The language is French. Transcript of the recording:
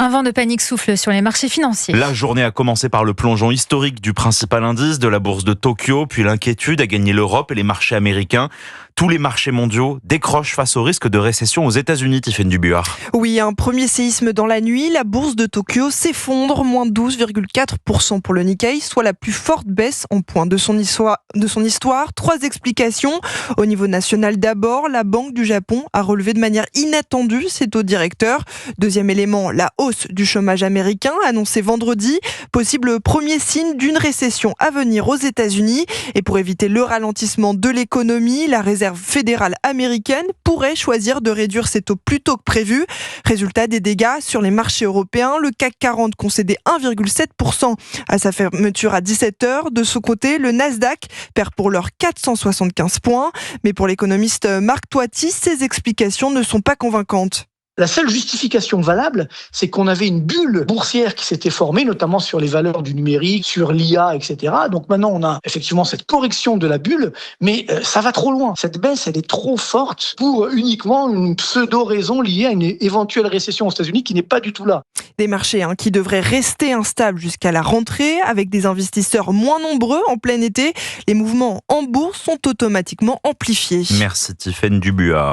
Un vent de panique souffle sur les marchés financiers. La journée a commencé par le plongeon historique du principal indice de la bourse de Tokyo, puis l'inquiétude a gagné l'Europe et les marchés américains. Tous les marchés mondiaux décrochent face au risque de récession aux États-Unis, Tiffaine Dubuart. Oui, un premier séisme dans la nuit. La bourse de Tokyo s'effondre, moins 12,4% pour le Nikkei, soit la plus forte baisse en point de son histoire. 3 explications. Au niveau national d'abord, la Banque du Japon a relevé de manière inattendue ses taux directeurs. Deuxième élément, la hausse du chômage américain annoncée vendredi. Possible premier signe d'une récession à venir aux États-Unis. Et pour éviter le ralentissement de l'économie, la Réserve fédérale américaine pourrait choisir de réduire ses taux plus tôt que prévu. Résultat des dégâts sur les marchés européens. Le CAC 40 concédait 1,7% à sa fermeture à 17h. De ce côté, le Nasdaq perd pour l'heure 475 points. Mais pour l'économiste Marc Toiti, ces explications ne sont pas convaincantes. La seule justification valable, c'est qu'on avait une bulle boursière qui s'était formée, notamment sur les valeurs du numérique, sur l'IA, etc. Donc maintenant, on a effectivement cette correction de la bulle, mais ça va trop loin. Cette baisse, elle est trop forte pour uniquement une pseudo-raison liée à une éventuelle récession aux États-Unis qui n'est pas du tout là. Des marchés qui devraient rester instables jusqu'à la rentrée, avec des investisseurs moins nombreux en plein été. Les mouvements en bourse sont automatiquement amplifiés. Merci Tiffaine Dubuart.